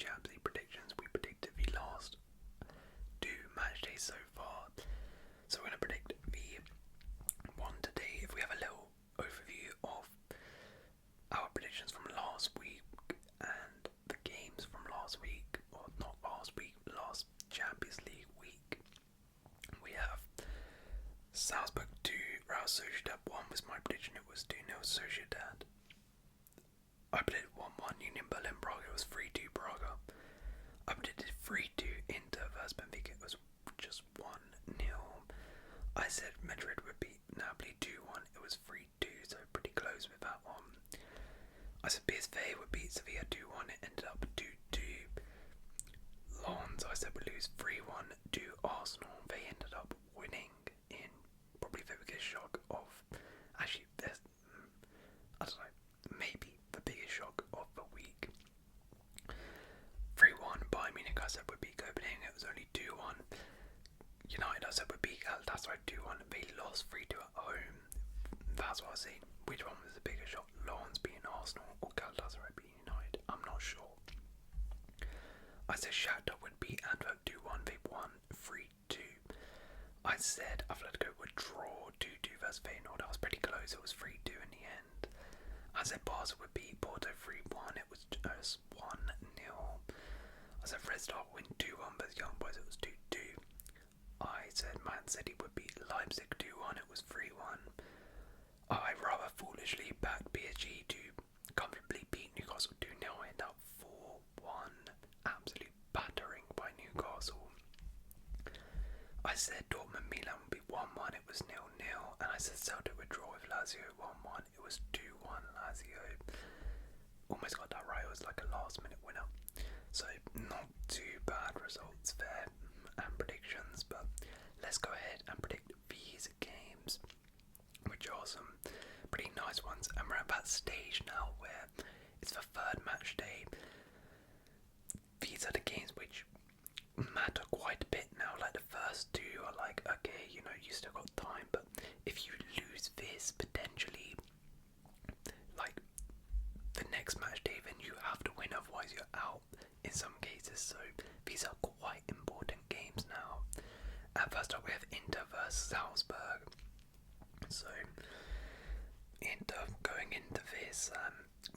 Champions League predictions. We predicted the last 2 match days so far. So we're going to predict the one today. If we have a little overview of our predictions from last week and the games from last week, or not last week, last Champions League week. We have Salzburg 2, Real Sociedad 1 was my prediction. It was 2-0 Sociedad. I predicted 1-1 Union Berlin Braga. It was 3-2 Braga. I predicted 3-2 Inter versus Benfica. It was just 1-0. I said Madrid would beat Napoli 2-1. It was 3-2, so pretty close with that one. I said PSV would beat Sevilla 2-1. It ended up 2-2. Lens, I said would lose 3-1 to Arsenal. They ended up winning in probably the biggest shock of, actually, I don't know, maybe the biggest shock of the week. 3-1 Bayern Munich, I said would beat Copenhagen. It was only 2-1. United, I said would beat Galatasaray 2-1. They lost 3-2 at home. That's what I was saying. Which one was the biggest shock? Lens beating Arsenal or Galatasaray beating United? I'm not sure. I said Shakhtar would beat Antwerp 2-1. They won 3-2. I said Atletico would draw 2-2 versus Feyenoord. That was pretty close. It was 3-2 in the end. I said Barca would beat Porto 3-1. It was just 1-0. I said Red Star would win 2-1 versus Young Boys. It was 2-2. I said Man City would beat Leipzig 2-1. It was 3-1. I rather foolishly backed PSG to comfortably beat Newcastle 2-0. End up 4-1. Absolute battering by Newcastle. I said Dortmund Milan would be 1-1. It was 0-0. And I said Celtic would draw with Lazio 1-1. It was 2-1 Lazio. Almost got that right. It was like a last minute winner. So not too bad results there and predictions. But let's go ahead and predict these games, which are some pretty nice ones. And we're at that stage now where it's the third match day. These are the games which matter quite a bit now. Like the first 2 are like, okay, you still got time, but if you lose this, potentially, like the next match day, then you have to win, otherwise you're out in some cases. So these are quite important games now. And first up we have Inter versus Salzburg. So Inter going into this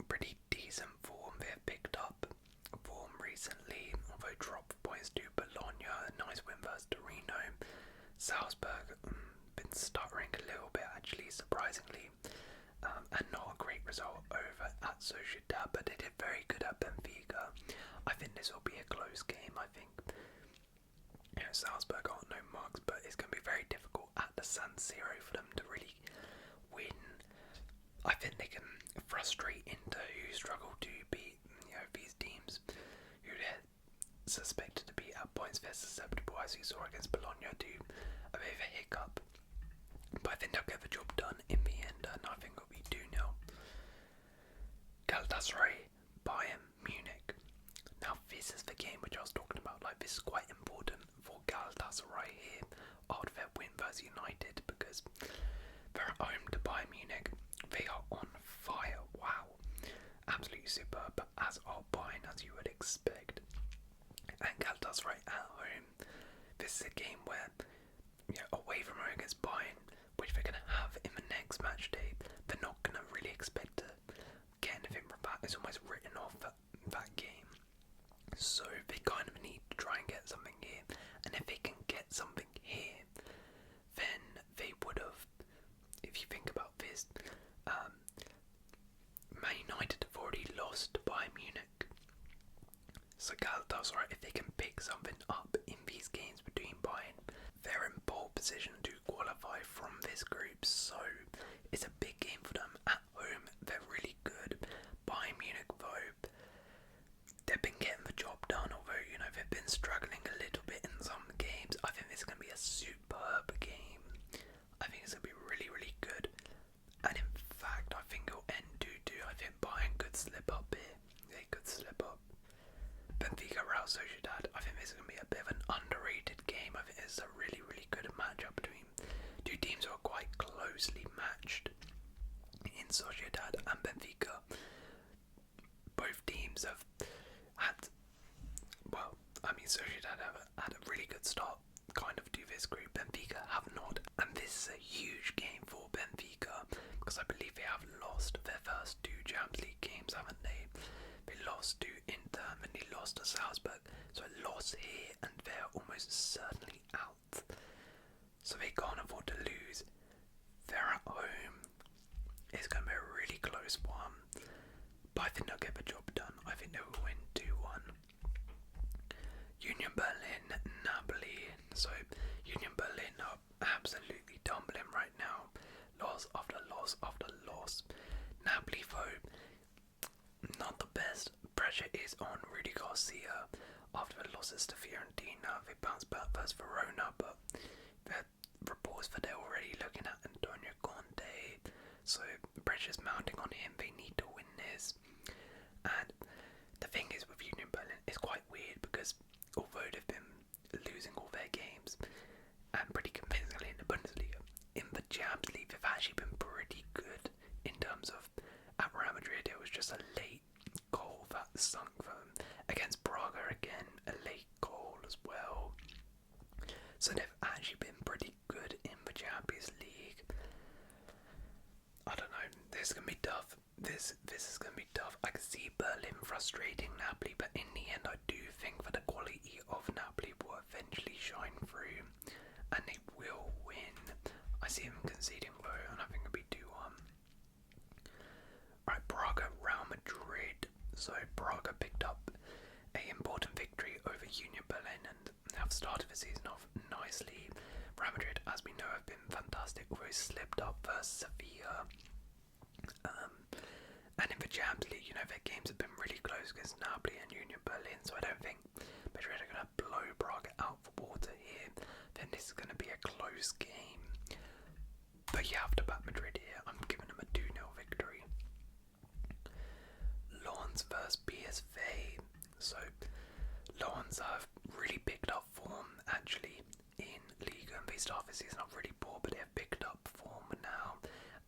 pretty decent form. They have picked up form recently, although dropped points to Bologna. A nice win versus Torino. Salzburg been stuttering a little bit actually, surprisingly, and not a great result over at Sociedad, but they did very good at Benfica. I think this will be a close game. I think Salzburg aren't no mugs, but it's going to be very difficult at the San Siro for them to really win. I think they can frustrate Inter, who struggle to beat these teams who they're suspected to be at points. They're susceptible, as you saw against Bologna, to a bit of a hiccup. But I think they'll get the job done in the end, and I think it'll be 2-0. Galatasaray, Bayern Munich. Now this is the game which I was talking about. Like, this is quite important for Galatasaray here after their win versus United, because they're at home to Bayern Munich. They are on fire. Wow, absolutely superb. But as are Bayern, as you would expect. And Galatasaray at home. This is a game where, away from home against Bayern, which they're going to have in the next match day, they're not going to really expect to get anything from that. It's almost written off that game. So they kind of need to try and get something here. And if they can get something here, then they would have, if you think about this, Man United have already lost to Bayern Munich. So Galatasaray, if they can pick something up in these games between Bayern, they're in pole position to qualify from this group. So it's a big game for them at home. They're really good. Bayern Munich, though, they've been getting the job done, although they've been struggling a little bit in some games. I think this is going to be a superb game. I think it's going to be really, really good. And in fact, I think it'll end 2-2. I think Bayern could slip up here. They could slip up. Benfica, Real Sociedad. I think this is going to be a bit of an underrated game. I think it's a really, really good matchup between two teams who are quite closely matched in Sociedad and Benfica. Both teams have had had a really good start kind of to this group. Benfica have not, and this is a huge game for Benfica because I believe they have lost their first 2 Champions League games, haven't they? They lost to Inter and they lost to Salzburg, so a loss here and they're almost certainly out. So they can't afford to lose. They're at home. It's going to be a really close one, but I think they'll get the job done. I think they will win 2-1. Union Berlin, Napoli. So Union Berlin are absolutely tumbling right now. Loss after loss after loss. Napoli, though, not the best. Pressure is on Rudy Garcia after the losses to Fiorentina. They bounced back versus Verona, but the reports that they're already looking at Antonio Conte. So pressure's mounting on him. They need to win this. And the thing is with Union Berlin, it's quite weird because although they've been losing all their games and pretty convincingly in the Bundesliga, in the Champions League they've actually been pretty good in terms of, at Real Madrid it was just a late goal that sunk them. Against Braga again, a late goal as well. So they've actually been pretty good in the Champions League. I don't know, this is going to be tough. This is going to be tough. I can see Berlin frustrating Napoli, but in the end I do think that the quality of Napoli will eventually shine through and they will win. I see them conceding low and I think it'll be 2-1. Right, Braga, Real Madrid. So Braga picked up an important victory over Union Berlin and have started the season off nicely. Real Madrid, as we know, have been fantastic, although slipped up versus Sevilla. And in the Champions League, their games have been really close against Napoli and Union Berlin, so I don't think Madrid are going to blow Braga out for water here. Then this is going to be a close game. But you have to back Madrid here. I'm giving them a 2-0 victory. Lens versus PSV. So Lens have really picked up form actually in Liga, and they start the season off really poor, but they have picked up form now.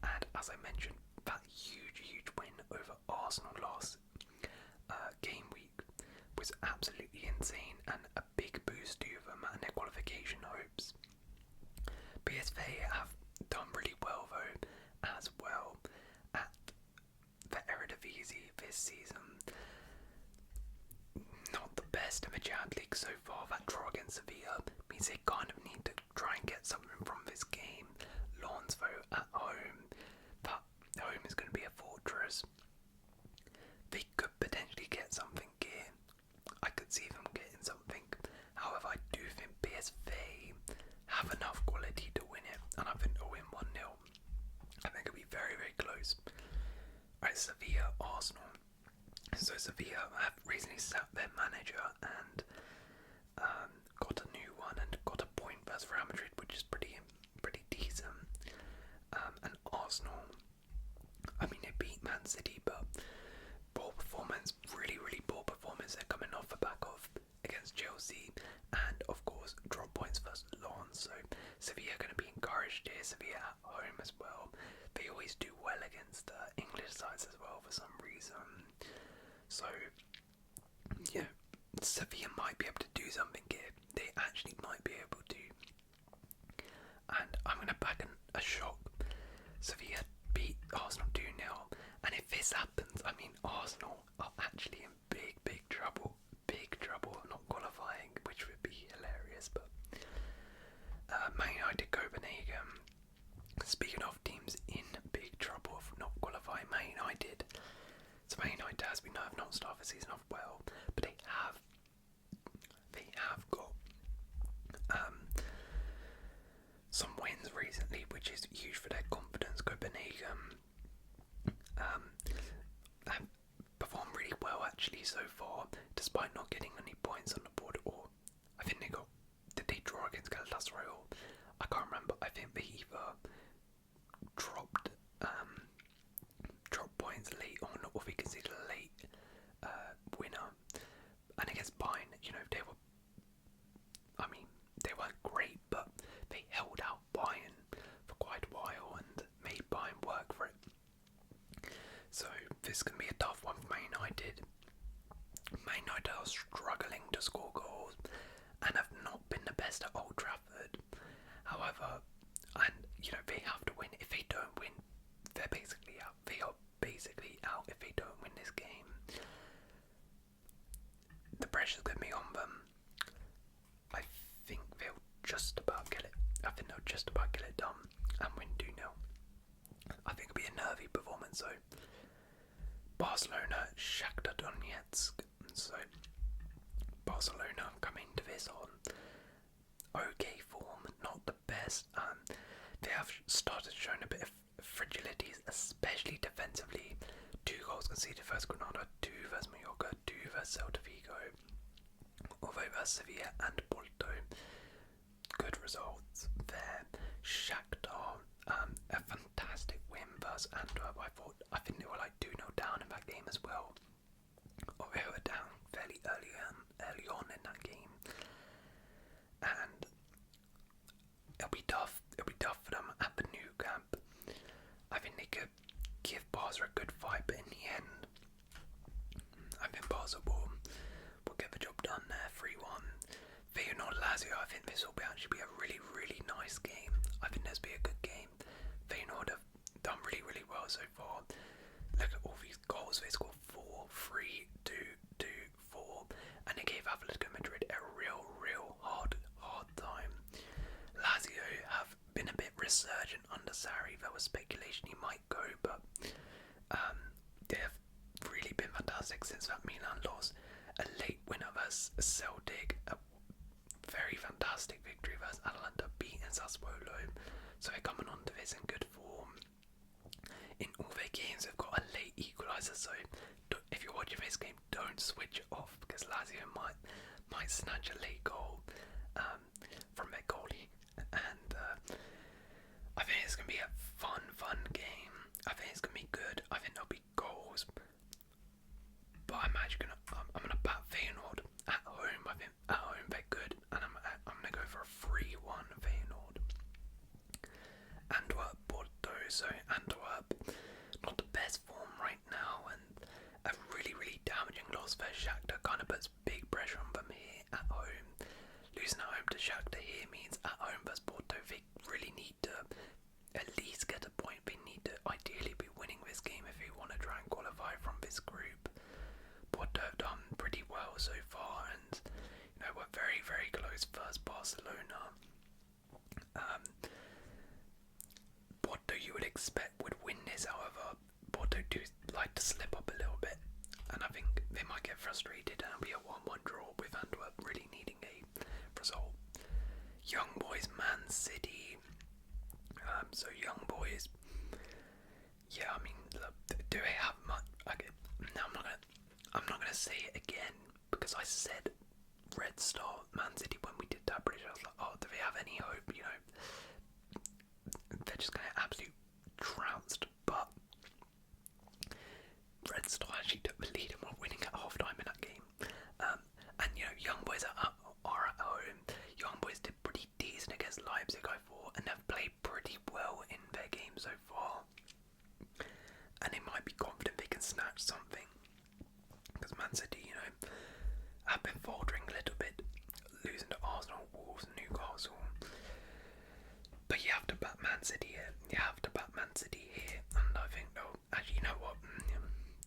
And as I mentioned, that huge win over Arsenal last game week was absolutely insane and a big boost to them and their qualification hopes. PSV have done really well though as well at the Eredivisie this season. Not the best in the Champions League so far. That draw against Sevilla means they kind of need to try and get something from this game. Lens though at home, but home is going to be a fortress. They could potentially get something here. I could see them getting something. However, I do think PSV have enough quality to win it, and I think they'll win 1-0. I think it'll be very, very close. Right, Sevilla, Arsenal. So Sevilla have recently sacked their manager and got a new one and got a point versus Real Madrid, which is pretty decent. And Arsenal, I mean, they beat Man City, but poor performance, really poor performance. They're coming off the back of against Chelsea, and of course drop points versus Lens. So Sevilla are going to be encouraged here. Sevilla at home as well. They always do well against English sides as well for some reason. So yeah, Sevilla might be able to do something here. They actually might be able to. And I'm going to back a shock. Sevilla beat Arsenal 2-0. And if this happens, I mean, Arsenal are actually in big trouble. Big trouble not qualifying, which would be hilarious. But Man United, Copenhagen. Speaking of teams in big trouble of not qualifying, Man United. So Man United, as we know, have not started the season off well, but they have got some wins recently, which is huge for their confidence. Copenhagen have performed really well actually so far, despite not getting any points on the board. Or I think did they draw against Galatasaray? Or I can't remember. I think they either dropped points late on, or they conceded a late winner. And against Bayern, they weren't great, but they held out Bayern for quite a while and made Bayern work for it. So this can be a tough one for Man United. Man United are struggling to score goals and have this to Old Trafford. However, and they have to win. If they don't win, they're basically out. They are basically out if they don't win this game. The pressure's going to be on them. I think they'll just about get it. I think they'll just about get it done and win 2-0. I think it'll be a nervy performance. So Barcelona, Shakhtar Donetsk. So Barcelona coming to this on okay form, not the best. They have started showing a bit of fragilities, especially defensively. 2 goals conceded versus Granada, 2 versus Mallorca, 2 versus Celta Vigo, although versus Sevilla and Porto. Good results there. Shakhtar, a fantastic win versus Antwerp. I think they were like 2-0 down in that game as well. Or they were down fairly early on in that game. And it'll be tough. It'll be tough for them at the new camp. I think they could give Barca a good fight, but in the end, I think Barca will get the job done there. 3-1. Feyenoord Lazio. I think this will actually be a really, really nice game. I think this will be a good game. Feyenoord have done really, really well so far. Look at all these goals. They scored 4, 3, 2, 2, 4, and they gave Atletico Madrid a real hard time. Lazio have been a bit resurgent under Sarri. There was speculation he might go, but they have really been fantastic since that Milan loss. A late winner versus Celtic, a very fantastic victory versus Atalanta, beating Sassuolo. So they're coming on to this in good form. In all their games, they've got a late equaliser. So if you're watching this game, don't switch it off because Lazio might snatch a late goal from their goalie. And I think it's going to be a fun game. I think it's going to be good. I think there'll be goals. But I'm actually gonna bat Feyenoord at home. I think at home they're good, and I'm gonna go for a 3-1 Feyenoord. Antwerp, Porto. So Antwerp, not the best form right now, and a really damaging loss for Shakhtar kind of puts big pressure on them here at home. Losing at home to Shakhtar here means at home versus Porto they really need to at least get a point. They need to ideally be winning this game if they want to try and qualify from this group. Porto have done pretty well so far, and we're very close versus Barcelona. Porto you would expect would win this, however Porto do like to slip up a little bit, and I think they might get frustrated and it'll be a 1-1 draw with Antwerp really needing a result. Young Boys Man City. So Young Boys, yeah, I mean, look, do they have much? Okay, now I'm not gonna say it again because I said Red Star Man City when we did that bridge. I was like, oh, do they have any hope? They're just gonna get absolutely trounced. But Red Star actually took the lead and were winning at half time in that game. And Young Boys are at home. Young Boys did pretty decent against Leipzig, I thought, and they've played pretty well in their game so far. And they might be confident they can snatch something. Because Man City, have been faltering a little bit, losing to Arsenal, Wolves, Newcastle. But you have to bat Man City here. And I think, actually, you know what?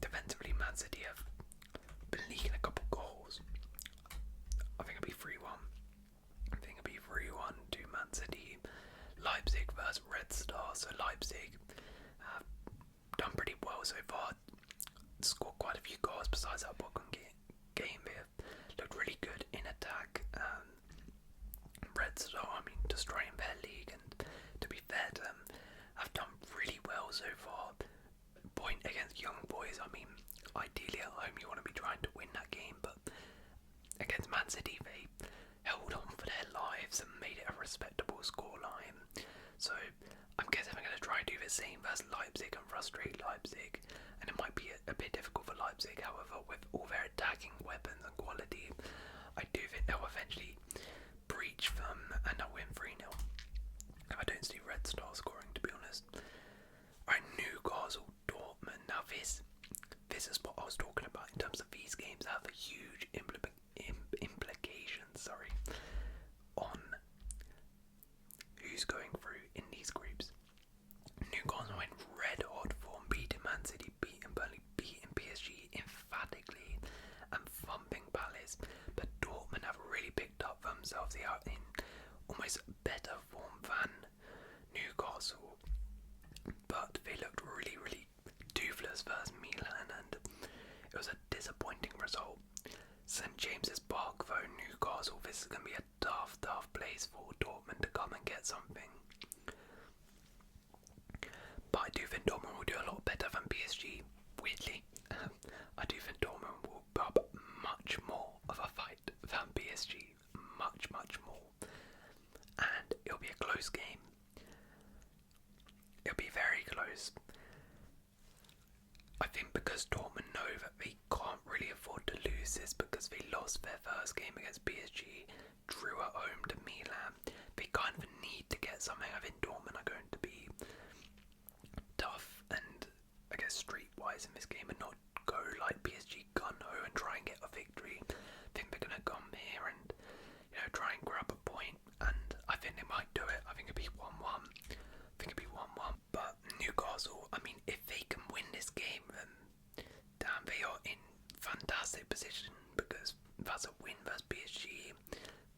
Defensively, Man City have been leaking a couple goals. I think it'll be 3-1. To Man City. Leipzig versus Red Star. So Leipzig have done pretty well so far. Scored quite a few goals besides that bottom game. They looked really good in attack. Red Star, destroying their league, and to be fair to them, have done really well so far. Point against Young Boys, ideally at home you want to be trying to win that game, but against Man City they held on for their lives and made it a respectable scoreline. So I'm guessing they're going to try to do the same versus Leipzig and frustrate Leipzig, and it might be a bit difficult for Leipzig. However, with all their attacking weapons and quality, I do think they'll eventually breach them and they'll win 3-0. I don't see Red Star scoring, to be honest. Alright, Newcastle, Dortmund. Now this is what I was talking about in terms of these games have a huge implications on themselves. They are in almost better form than Newcastle, but they looked really, really toothless versus Milan, and it was a disappointing result. St James's Park, though, Newcastle, this is going to be a tough place for Dortmund to come and get something. But I do think Dortmund will do a lot better than PSG, weirdly. I do think Dortmund will put up much more of a fight than PSG. Much more. And it'll be a close game. It'll be very close. I think because Dortmund know that they can't really afford to lose this because they lost their first game against PSG, drew at home to Milan. They kind of need to get something. I think Dortmund are going to be tough and, I guess, streetwise in this game and not go like PSG gun-ho and try and get a victory. I think they're going to come here and, try and grab a point, and I think they might do it. I think it'll be 1-1. But Newcastle, I mean, if they can win this game, then damn, they are in fantastic position because that's a win versus PSG.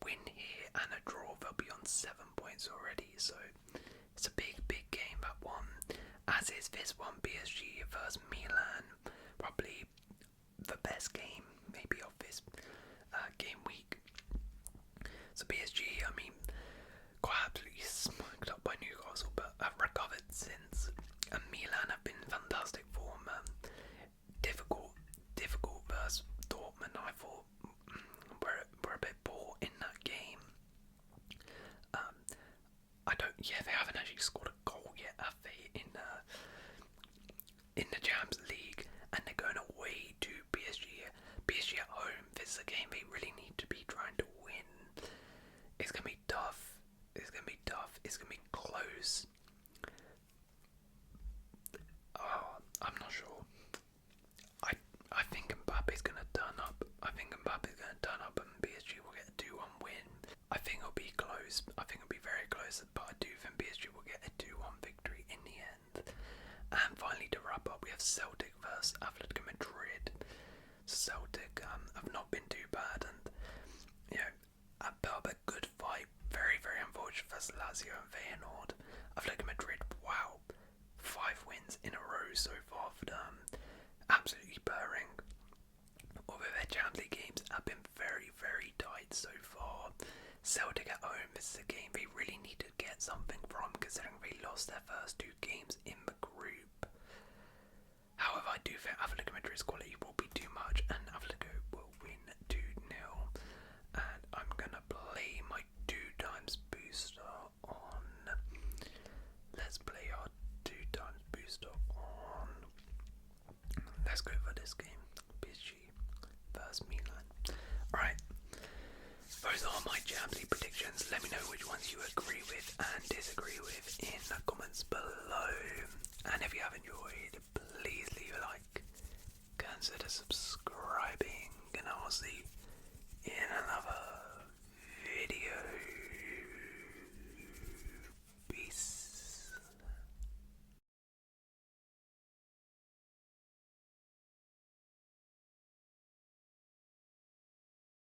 Win here and a draw, they'll be on 7 points already. So it's a big game, that one. As is this one, PSG versus Milan. Probably the best game, maybe, of this game week. So PSG, I mean, quite absolutely smoked up by Newcastle, but have recovered since. And Milan have been in fantastic form. Difficult versus Dortmund. I thought we're a bit poor in that game. They haven't actually scored a goal yet, have they, in the Champions League, and they're going away to PSG. PSG at home. This is a game they really need to be trying to win. It's going to be tough. It's going to be close. I'm not sure. I think Mbappe's going to turn up. And PSG will get a 2-1 win. I think it'll be close. I think it'll be very close, but I do think PSG will get a 2-1 victory in the end. And finally, to wrap up, we have Celtic versus Atletico Madrid. Celtic have not been too bad, and a good fight. Very, very unfortunate for Lazio and Feyenoord. Atletico Madrid, wow, 5 wins in a row so far for them. Absolutely purring. Although their Champions League games have been very, very tight so far. Celtic at home, this is a game they really need to get something from, considering they lost their first 2 games in the group. However, I do think Atletico Madrid's quality will be too much, and Atletico will win 2-0. And I'm gonna play my 2 times booster on. Let's play our 2 times booster on. Let's go for this game. PSG versus Milan. Alright. Those are my Champions League predictions. Let me know which ones you agree with and disagree with in